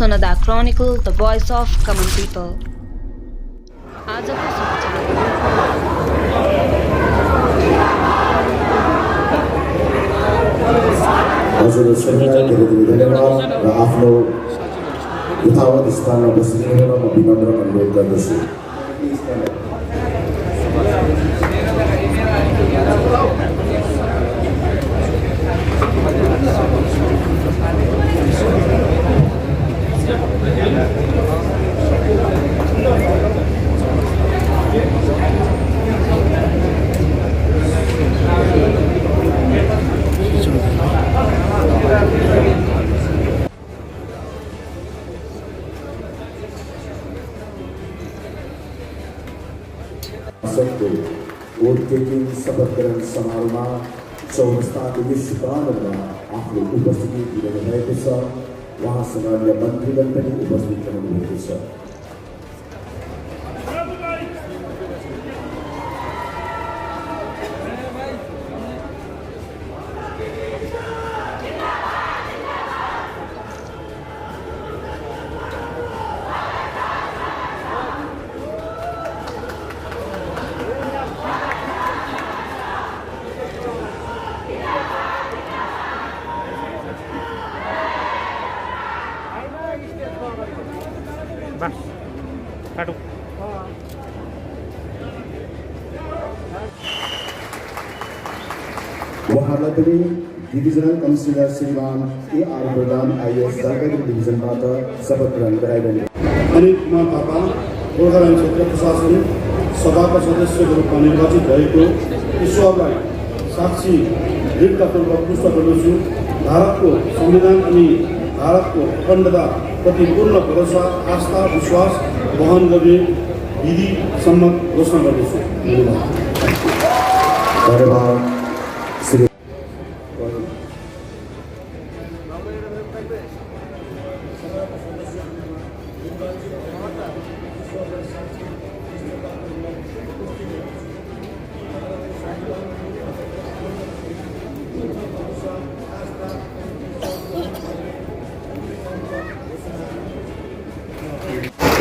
Sonada Chronicle, the voice of common people. आजको समाचार हजुर सबैलाई धेरै धेरै धन्यवाद र आफ्नो यथावत स्थानमा बसिदिनु म विनम्र अनुरोध गर्दछु। वोट टेकिङ शपथ ग्रहण समारोहमा चौरस्ताको यस प्राङ्गणमा आफ्नो उपस्थिति दिनु भएको छ। उहाँसँग अन्य मन्त्रीगण पनि उपस्थित रहनुभएको छ। उहाँलाई पनि डिभिजनल कमिसनर श्रीमान A.R. प्रधान आइएस जलपाइगुडी डिभिजनबाट शपथ ग्रहण गराइरहनु। अनिल कुमार थापा गोर्खाल्यान्ड क्षेत्र प्रशासन सभाका सदस्यको रूपमा निर्वाचित भएको ईश्वरलाई साक्षी दृढतापूर्वक पुष्ट गर्दछु। भारतको संविधान अनि भारतको अखण्डता प्रति पूर्ण भरोसा आस्था विश्वास वहन गर्ने विधि सम्मत घोषणा गर्दछु। धन्यवाद।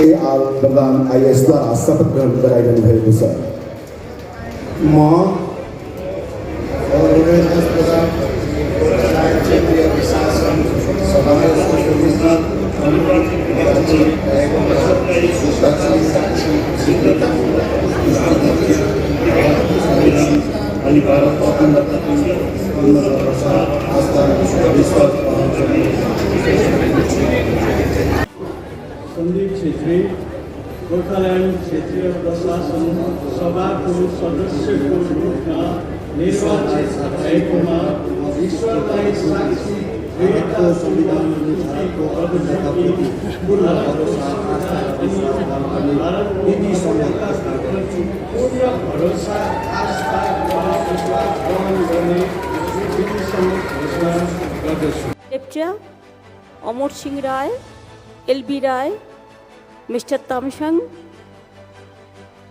A.R. प्रधान आइएसद्वारा शपथ ग्रहण गराइरहनु भएको छ। म क्षेत्रीय प्रशासन अनि भारतको संदीप छेत्री गोर्खाल्यान्ड क्षेत्रीय प्रशासन सभाको सदस्यको रूपमा निर्वाचित भएकोमा ईश्वरलाई साक्षी दृढता संविधान अनुसारको अवधि पूर्ण भरोसा विधि सम्मत पूर्ण भरोसा आस्था विश्वास वहन गर्ने विधि सम्मत घोषणा गर्दछु। Lepcha, Amar Singh Rai, L B. Rai, mister Tamsang,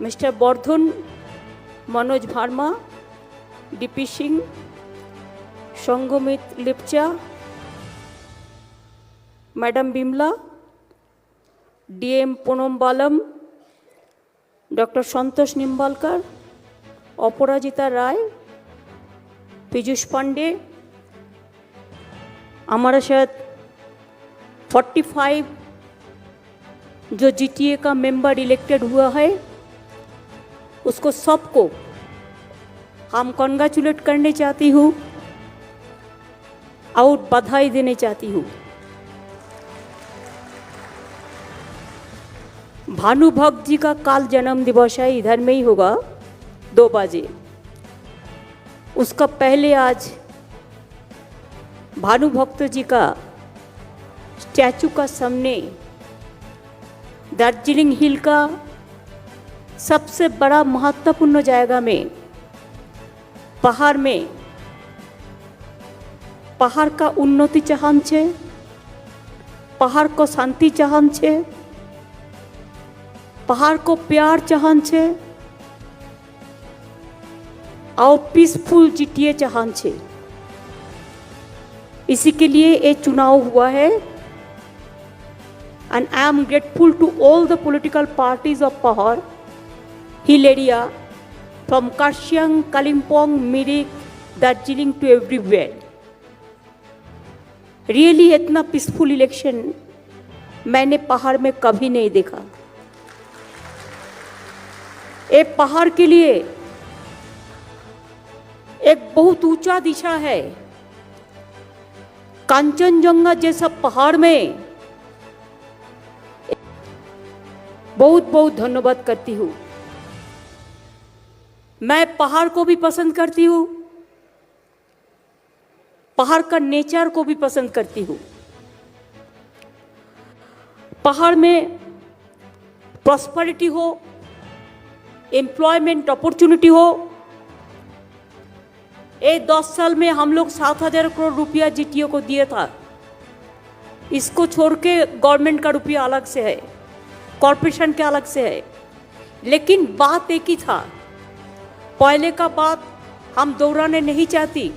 mister Bardhan, Manoj Bharma, D P. Singh, Sangmit Lepcha, madam Bimla, D M. Ponnambalam, doctor Santosh Nimbalkar, Aparajita Rai, Piyush Pandey, हमारे साथ 45 जो जीटीए का मेंबर इलेक्टेड हुआ है उसको सबको हम कॉन्ग्रेचुलेट करने चाहती हूँ और बधाई देने चाहती हूँ। भानुभक्त जी का काल जन्म दिवस है, इधर में ही होगा 2 बजे। उसका पहले आज भानुभक्त जी का स्टैचू का सामने दार्जिलिंग हिल का सबसे बड़ा महत्वपूर्ण जगह में पहाड़ का उन्नति चाहन छे, पहाड़ को शांति चाहन छे, पहाड़ को प्यार चाहन छे और पीसफुल जीटीए चाहन छे। इसी के लिए ये चुनाव हुआ है। and I am grateful to all the political parties of Pahar, hill area, from Karshiang, Kalimpong, Mirik, Darjeeling to everywhere. Really इतना पीसफुल इलेक्शन मैंने पहाड़ में कभी नहीं देखा। ये पहाड़ के लिए एक बहुत ऊंचा दिशा है। कांचनजंगा जैसा पहाड़ में बहुत बहुत धन्यवाद करती हूँ। मैं पहाड़ को भी पसंद करती हूँ, पहाड़ का नेचर को भी पसंद करती हूँ। पहाड़ में प्रॉस्पेरिटी हो, एम्प्लॉयमेंट अपॉर्चुनिटी हो। ये 10 साल में हम लोग 7,000 करोड़ रुपया जीटीओ को दिया था। इसको छोड़ के गवर्नमेंट का रुपया अलग से है, कॉरपोरेशन के अलग से है, लेकिन बात एक ही था। पहले का बात हम दोहराने नहीं चाहती,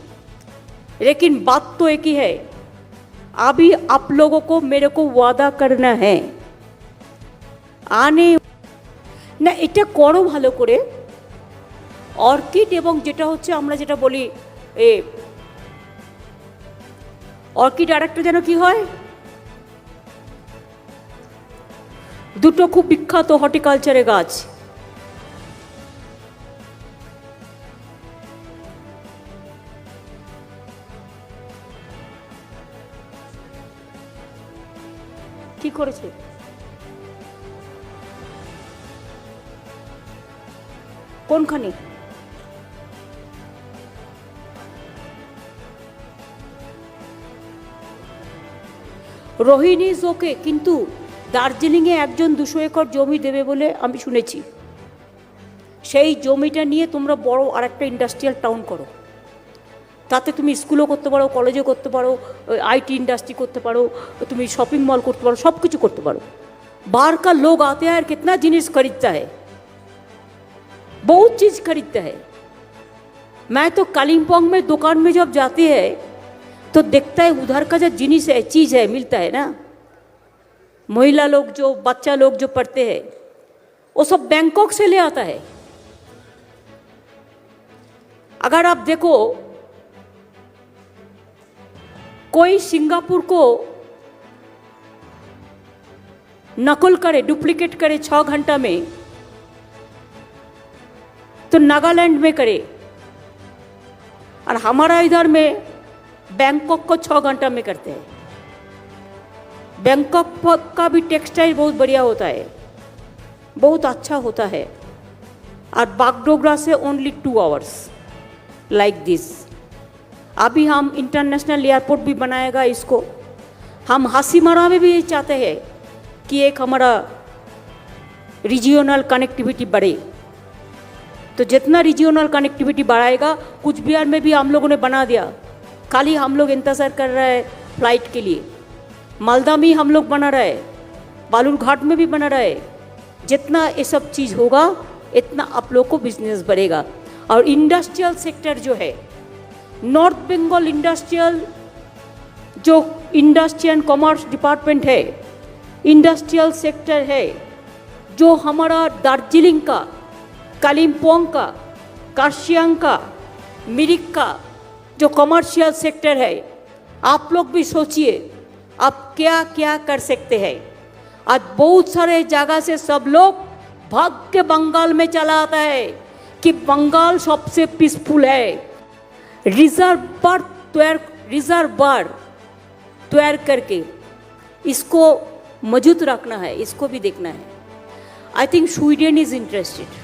लेकिन बात तो एक ही है। अभी आप लोगों को मेरे को वादा करना है, आने না এটা করো ভালো করে। অর্কিড এবং যেটা হচ্ছে আমরা যেটা বলি এ অর্কিড আর একটা যেন কি হয়, দুটো খুব বিখ্যাত হর্টিকালচারের গাছ। কি করেছে? কোনখানে? রোহিণী ওকে, কিন্তু দার্জিলিংয়ে একজন 200 একর জমি দেবে বলে আমি শুনেছি। সেই জমিটা নিয়ে তোমরা বড় আরেকটা ইন্ডাস্ট্রিয়াল টাউন করো। তাতে তুমি স্কুলও করতে পারো, কলেজও করতে পারো, आईटी इंडस्ट्री করতে পারো, তুমি শপিং মল করতে পারো, সব কিছু করতে পারো। बाहर का लोग आते हैं और कितना जिनिस खरीदता है, बहुत चीज़ खरीदता है। मैं तो कालिम्पोंग में दुकान में जब जाती है तो देखता है उधर का जो जिनिस है, चीज़ है, मिलता है ना। महिला लोग जो, बच्चा लोग जो पढ़ते हैं, वो सब बैंकॉक से ले आता है। अगर आप देखो, कोई सिंगापुर को नकल करे, डुप्लीकेट करे 6 घंटा में, तो नागालैंड में करे, और हमारा इधर में बैंकॉक को 6 घंटा में करते हैं। बैंकॉक का भी टेक्सटाइल बहुत बढ़िया होता है, बहुत अच्छा होता है। और बागडोगरा से ओनली 2 आवर्स लाइक दिस। अभी हम इंटरनेशनल एयरपोर्ट भी बनाएगा इसको। हम हासीमारा में भी चाहते हैं कि एक हमारा रीजियोनल कनेक्टिविटी बढ़े। तो जितना रीजियोनल कनेक्टिविटी बढ़ाएगा, कुछ बिहार में भी हम लोगों ने बना दिया। खाली हम लोग इंतज़ार कर रहे हैं फ्लाइट के लिए। मालदा में हम लोग बना रहे, बालूरघाट में भी बना रहे। जितना ये सब चीज़ होगा, इतना आप लोग को बिजनेस बढ़ेगा। और इंडस्ट्रियल सेक्टर जो है, नॉर्थ बंगाल इंडस्ट्रियल जो इंडस्ट्री एंड कॉमर्स डिपार्टमेंट है, इंडस्ट्रियल सेक्टर है, जो हमारा दार्जिलिंग का, कालिम्पोंग का, कार्शियांग का, मिरिक का जो कमर्शियल सेक्टर है, आप लोग भी सोचिए आप क्या क्या कर सकते हैं। आज बहुत सारे जगह से सब लोग भाग के बंगाल में चला आता है कि बंगाल सबसे पीसफुल है। रिजर्व बार तैयार करके इसको मौजूद रखना है, इसको भी देखना है। I think Sweden is interested.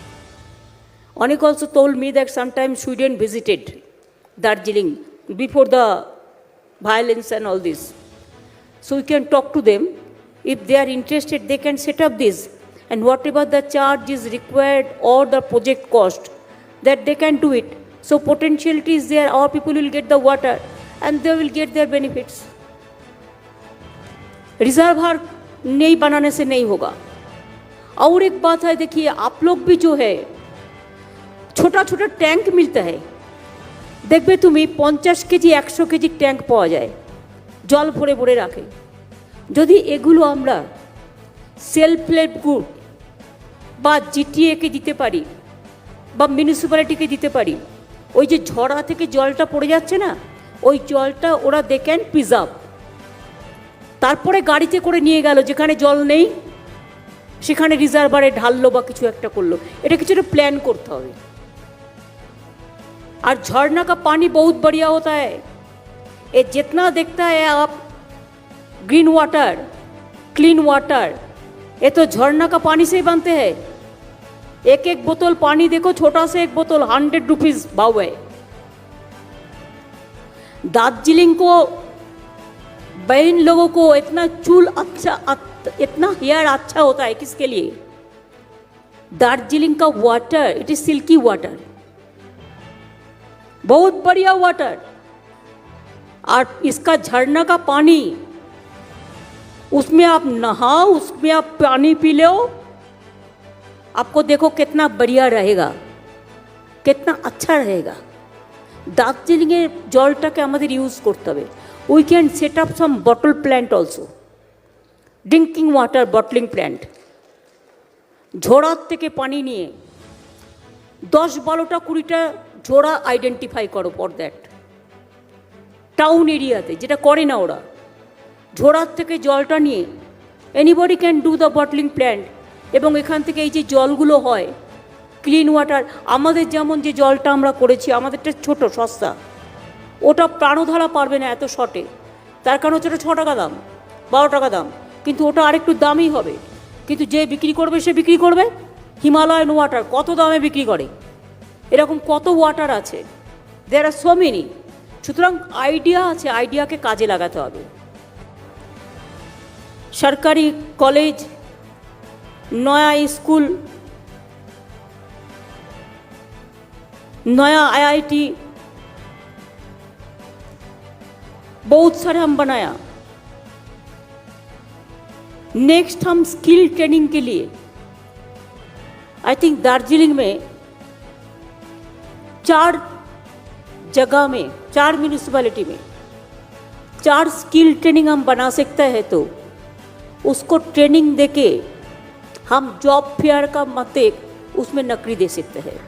Onik also told me that sometimes Sweden visited Darjeeling before the violence and all this. So we can talk to them. If they are interested, they can set up this. And whatever the charge is required or the project cost, that they can do it. So potentiality is there. Our people will get the water and they will get their benefits. Reservoir नहीं बनाने से नहीं होगा। और एक बात है, देखिए आप लोग भी जो है, छोटा छोटा टैंक मिलता है, देखबे तुम्हें 50 केजी 100 केजी टैंक पाওয়া যায়, জল ভরে ভরে রাখে। যদি এগুলো আমরা সেলফ হেল্প গ্রুপ বা জিটিএকে দিতে পারি বা মিউনিসিপ্যালিটিকে দিতে পারি, ওই যে ঝরা থেকে জলটা পড়ে যাচ্ছে না, ওই জলটা ওরা দে ক্যান প্রিজার্ভ। তারপরে গাড়িতে করে নিয়ে গেল, যেখানে জল নেই সেখানে রিজার্ভারে ঢাললো বা কিছু একটা করলো। এটা কিছু একটা प्लान করতে হবে। और झरना का पानी बहुत बढ़िया होता है। ये जितना देखता है आप ग्रीन वाटर, क्लीन वाटर, ये तो झरना का पानी से ही बनते हैं। एक एक बोतल पानी देखो, छोटा से एक बोतल 100 रुपीज भाव है। दार्जिलिंग को बहन लोगों को इतना चूल अच्छा, इतना हेयर अच्छा होता है, किसके लिए? दार्जिलिंग का water, it is silky water, बहुत बढ़िया वाटर। और इसका झरना का पानी, उसमें आप नहाओ, उसमें आप पानी पी लो, आपको देखो कितना बढ़िया रहेगा, कितना अच्छा रहेगा। दार्जिलिंगের জলটাকে আমাদের ইউজ করতে হবে। We can set up some bottle plant also, drinking water bottling plant. ঝোড়ার থেকে পানি নিয়ে 10-12টা 20টা ঝোড়া আইডেন্টিফাই করো ফর দ্যাট টাউন এরিয়াতে, যেটা করে না ওরা। ঝোড়ার থেকে জলটা নিয়ে anybody can do the bottling plant, এবং এখান থেকে এই যে জলগুলো হয় ক্লিন ওয়াটার, আমাদের যেমন যে জলটা আমরা করেছি, আমাদেরটা ছোট সস্তা, ওটা প্রাণধারা পারবে না এত শর্টে। তার কারণ হচ্ছে ওটা 6 টাকা দাম, 12 টাকা দাম, কিন্তু ওটা আরেকটু দামই হবে। কিন্তু যে বিক্রি করবে সে বিক্রি করবে হিমালয়ান ওয়াটার, কত দামে বিক্রি করে। এরকম কত ওয়াটার আছে, দেয়ার আর সো মেনি। সুতরাং আইডিয়া আছে, আইডিয়াকে কাজে লাগাতে হবে। সরকারি কলেজ, নয়া স্কুল, नया आईआईटी, बहुत सारे हम बनाया। नेक्स्ट हम स्किल ट्रेनिंग के लिए, आई थिंक दार्जिलिंग में 4 जगह में, 4 म्यूनिसिपैलिटी में 4 स्किल ट्रेनिंग हम बना सकते हैं। तो उसको ट्रेनिंग देके हम जॉब फेयर का मते उसमें नौकरी दे सकते हैं।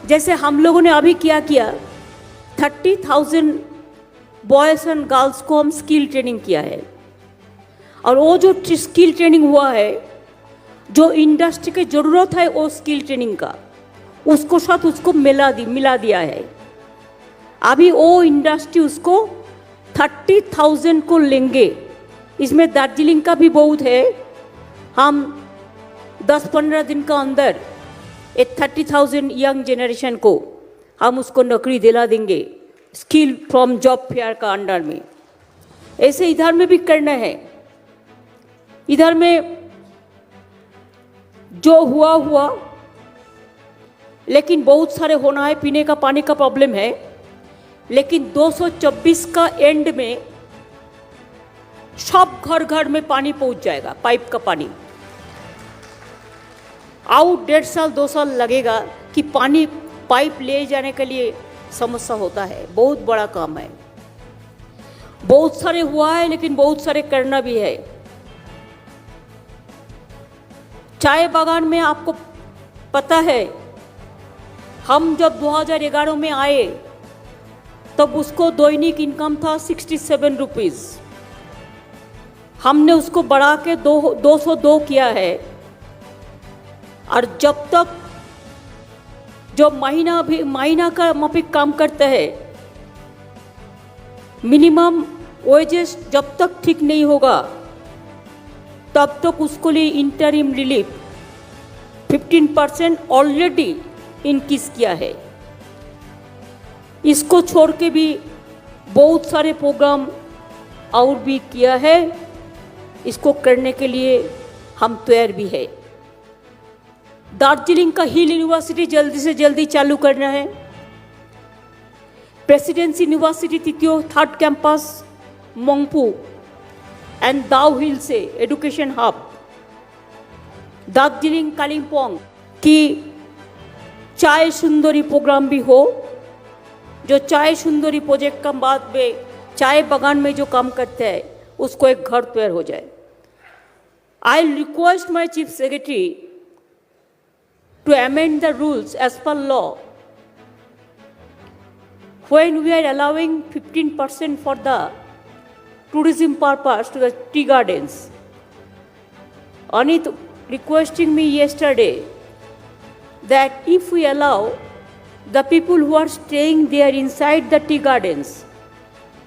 जैसे हम लोगों ने अभी क्या किया, 30,000 बॉयज़ एंड गर्ल्स को हम स्किल ट्रेनिंग किया है। और वो जो स्किल ट्रेनिंग हुआ है, जो इंडस्ट्री की ज़रूरत है वो स्किल ट्रेनिंग का, उसको साथ उसको मिला दिया है। अभी वो इंडस्ट्री उसको 30,000 को लेंगे। इसमें दार्जिलिंग का भी बहुत है। हम 10-15 दिन का अंदर 30,000 यंग जनरेशन को हम उसको नौकरी दिला देंगे, स्किल फ्रॉम जॉब फेयर का अंडर में। ऐसे इधर में भी करना है। इधर में जो हुआ, लेकिन बहुत सारे होना है। पीने का पानी का प्रॉब्लम है, लेकिन 224 का एंड में सब घर में पानी पहुंच जाएगा, पाइप का पानी। आउट 1.5 साल 2 साल लगेगा कि पानी पाइप ले जाने के लिए समस्या होता है। बहुत बड़ा काम है, बहुत सारे हुआ है, लेकिन बहुत सारे करना भी है। चाय बागान में आपको पता है, हम जब 2011 में आए तब उसको दैनिक इनकम था 67 रुपीज़। हमने उसको बढ़ा के 202 किया है। और जब तक जो महीना का माफिक काम करता है, मिनिमम वेजेस जब तक ठीक नहीं होगा तब तक उसको लिए इंटरिम रिलीफ 15% ऑलरेडी इंक्रीज किया है। इसको छोड़ के भी बहुत सारे प्रोग्राम और भी किया है। इसको करने के लिए हम तैयार भी है। दार्जिलिंग का हिल यूनिवर्सिटी जल्दी से जल्दी चालू करना है। Presidency university 3rd campus Mangpu and Dow hill से एजुकेशन हब, दार्जिलिंग कालिम्पोंग की चाय सुंदरी प्रोग्राम भी हो। जो चाय सुंदरी प्रोजेक्ट का बाद में चाय बागान में जो काम करते हैं उसको एक घर तैयार हो जाए। I'll request my Chief Secretary to amend the rules as per law. When we are allowing 15% for the tourism purpose to the tea gardens, Anit requesting me yesterday that if we allow the people who are staying there inside the tea gardens,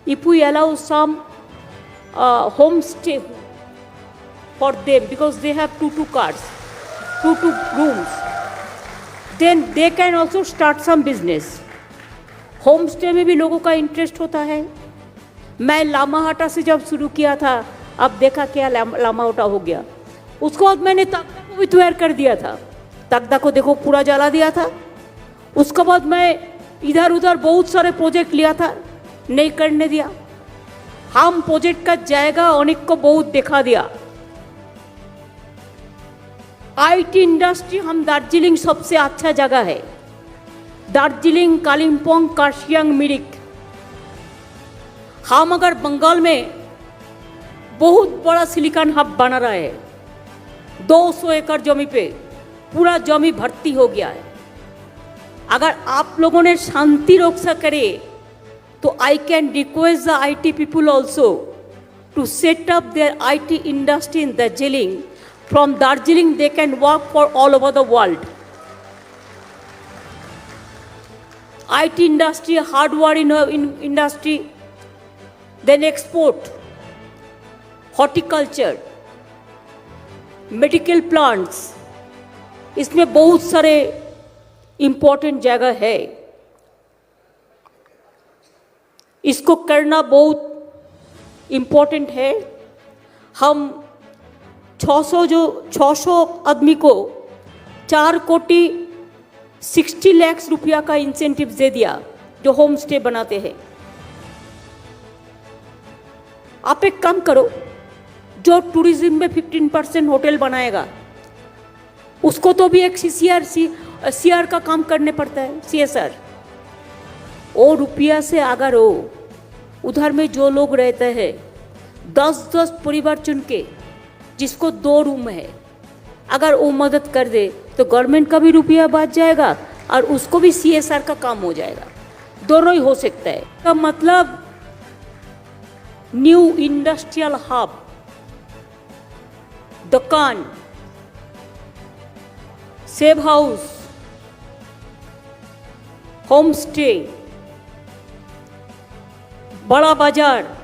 if we allow some homestay for them because they have two cars, two rooms, then they can also start some business. Home stay में भी लोगों का interest होता है. मैं लामाहाटा से जब शुरू किया था, अब देखा क्या लामाहाटा हो गया. उसके बाद मैंने तकदा को भी तैयार कर दिया था. तकदा को देखो पूरा जला दिया था. उसके बाद मैं इधर उधर बहुत सारे प्रोजेक्ट लिया था, नहीं करने दिया. हम प्रोजेक्ट का जाएगा अनेक को बहुत दिखा दिया. आईटी इंडस्ट्री हम दार्जिलिंग सबसे अच्छा जगह है. दार्जिलिंग, कालिम्पोंग, कार्शियांग, मिरिक. हम अगर बंगाल में बहुत बड़ा सिलिकॉन हब बना रहा है, 200 एकड़ जमी पे पूरा जमी भर्ती हो गया है. अगर आप लोगों ने शांति रक्षा करे तो I can request the IT people also to set up their IT industry in Darjeeling. From Darjeeling, they can work for all over the world. IT industry, hardware industry, then export, horticulture, medical plants. इसमें बहुत सारे important जगह है. इसको करना बहुत important है. हम 600 आदमी को 4 कोटी 60 लाख रुपया का इंसेंटिव दे दिया जो होम स्टे बनाते हैं. आप एक काम करो, जो टूरिज्म में 15% होटल बनाएगा उसको तो भी एक सीआर का काम करने पड़ता है, CSR. वो रुपया से अगर हो उधर में जो लोग रहते हैं 10 परिवार चुन के जिसको 2 रूम है, अगर वो मदद कर दे तो गवर्नमेंट का भी रुपया बच जाएगा और उसको भी CSR का काम हो जाएगा. दोनों ही हो सकता है. का मतलब न्यू इंडस्ट्रियल हब, दुकान, सेव हाउस, होम स्टे, बड़ा बाजार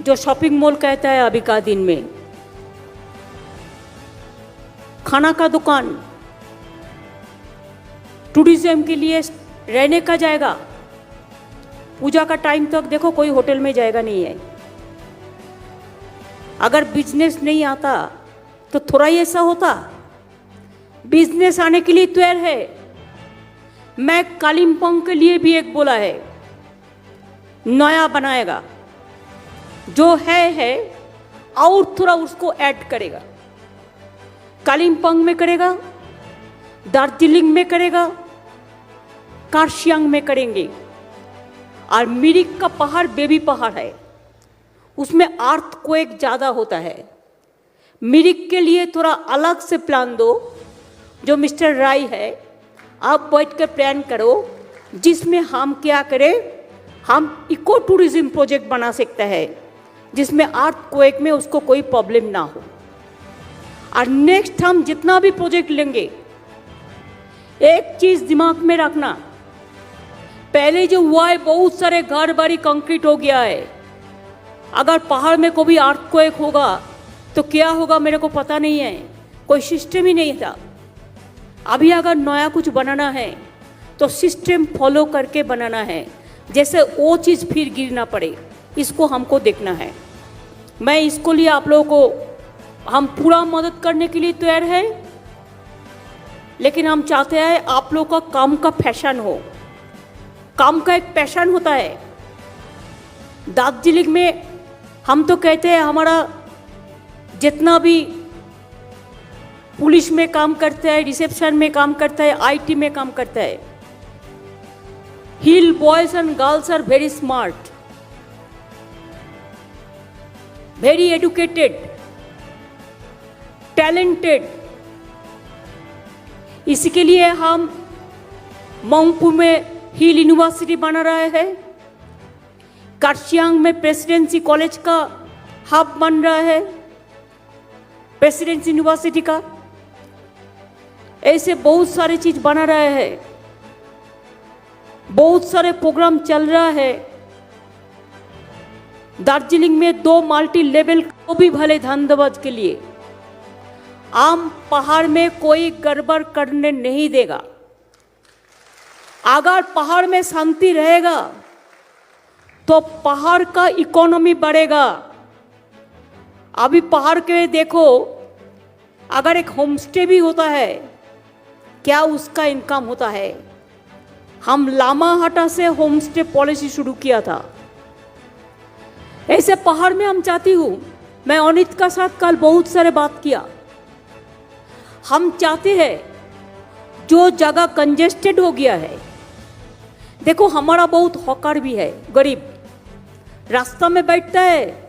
जो शॉपिंग मॉल कहता है अभी का दिन में, खाना का दुकान, टूरिज्म के लिए रहने का जाएगा. पूजा का टाइम तक देखो कोई होटल में जाएगा नहीं है. अगर बिजनेस नहीं आता तो थोड़ा ही ऐसा होता. बिजनेस आने के लिए तैयार है. मैं कालिम्पोंग के लिए भी एक बोला है, नया बनाएगा, जो है और थोड़ा उसको ऐड करेगा. कालिम्पोंग में करेगा, दार्जिलिंग में करेगा, कार्शियांग में करेंगे. और मिरिक का पहाड़ बेबी पहाड़ है, उसमें अर्थक्वेक ज़्यादा होता है. मिरिक के लिए थोड़ा अलग से प्लान दो. जो मिस्टर राय है, आप बैठ कर प्लान करो जिसमें हम क्या करें, हम इको टूरिज्म प्रोजेक्ट बना सकते हैं जिसमें अर्थक्वेक में उसको कोई प्रॉब्लम ना हो. और नेक्स्ट हम जितना भी प्रोजेक्ट लेंगे, एक चीज दिमाग में रखना, पहले जो हुआ है बहुत सारे घर बारी कंक्रीट हो गया है. अगर पहाड़ में कोई अर्थक्वेक होगा तो क्या होगा मेरे को पता नहीं है, कोई सिस्टम ही नहीं था. अभी अगर नया कुछ बनाना है तो सिस्टम फॉलो करके बनाना है, जैसे वो चीज़ फिर गिर ना पड़े, इसको हमको देखना है. मैं इसको लिए आप लोगों को हम पूरा मदद करने के लिए तैयार है, लेकिन हम चाहते हैं आप लोगों का काम का पैशन हो. काम का एक पैशन होता है. दार्जिलिंग में हम तो कहते हैं हमारा जितना भी पुलिस में काम करता है, रिसेप्शन में काम करता है, आईटी में काम करता है, hill boys and girls are very smart, very educated, talented. इसके लिए हम मंगपू में हिल यूनिवर्सिटी बना रहे हैं, कार्शियांग में प्रेसिडेंसी कॉलेज का हब बन रहा है, प्रेसिडेंसी यूनिवर्सिटी का। ऐसे बहुत सारे चीज बना रहे हैं, बहुत सारे प्रोग्राम चल रहा है। दार्जिलिंग में 2 मल्टी लेवल को भी भले धंधोबद के लिए आम पहाड़ में कोई गड़बड़ करने नहीं देगा। अगर पहाड़ में शांति रहेगा तो पहाड़ का इकोनॉमी बढ़ेगा। अभी पहाड़ के देखो, अगर एक होमस्टे भी होता है, क्या उसका इनकम होता है? हम लामाहटा से होमस्टे पॉलिसी शुरू किया था। ऐसे पहाड़ में हम चाहती हूँ, मैं अनित का साथ कल बहुत सारे बात किया, हम चाहते हैं जो जगह कंजेस्टेड हो गया है, देखो हमारा बहुत हॉकर भी है, गरीब रास्ता में बैठता है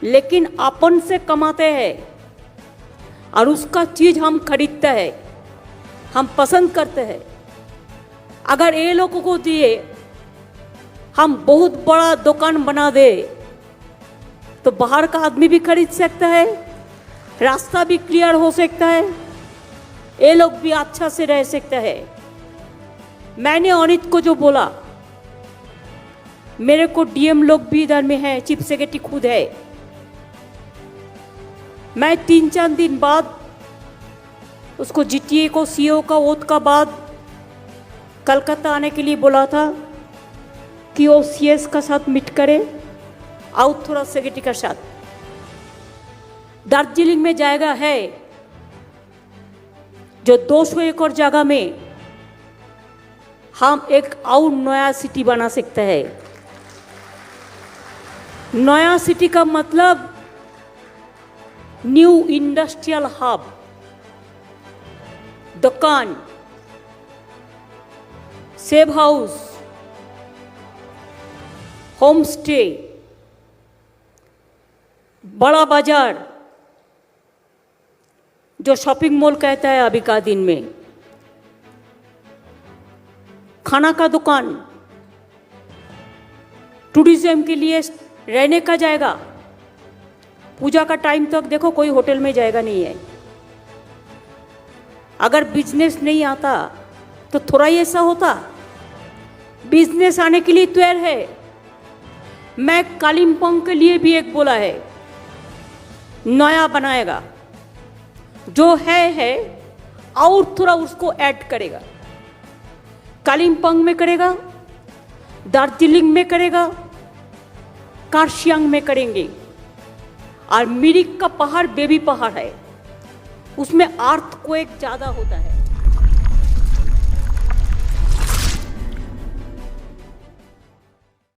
लेकिन अपन से कमाते हैं और उसका चीज हम खरीदते हैं, हम पसंद करते हैं। अगर ये लोगों को दिए हम बहुत बड़ा दुकान बना दे तो बाहर का आदमी भी खरीद सकता है, रास्ता भी क्लियर हो सकता है, ये लोग भी अच्छा से रह सकता है। मैंने अनित को जो बोला, मेरे को डीएम लोग भी इधर में है, चीफ सेक्रेटरी खुद है, मैं 3-4 दिन बाद उसको जीटीए को सीईओ का ओथ का बाद कलकत्ता आने के लिए बोला था कि वो सीएस का साथ मीट करे और थोड़ा सेक्रेटरी का साथ। दार्जिलिंग में जाएगा है जो 200 एकड़ जगह में हम एक और नया सिटी बना सकते हैं। नया सिटी का मतलब न्यू इंडस्ट्रियल हब, दुकान, सेव हाउस, होम स्टे, बड़ा बाजार जो शॉपिंग मॉल कहता है अभी का दिन में, खाना का दुकान, टूरिज्म के लिए रहने का जाएगा। पूजा का टाइम तक देखो कोई होटल में जाएगा नहीं है। अगर बिजनेस नहीं आता तो थोड़ा ही ऐसा होता, बिजनेस आने के लिए तैयार है। मैं कालिम्पोंग के लिए भी एक बोला है, नया बनाएगा, जो है और थोड़ा उसको ऐड करेगा। कालिम्पोंग में करेगा, दार्जिलिंग में करेगा, कार्शियांग में करेंगे। और मिरिक का पहाड़ बेबी पहाड़ है, उसमें अर्थक्वेक ज़्यादा होता है।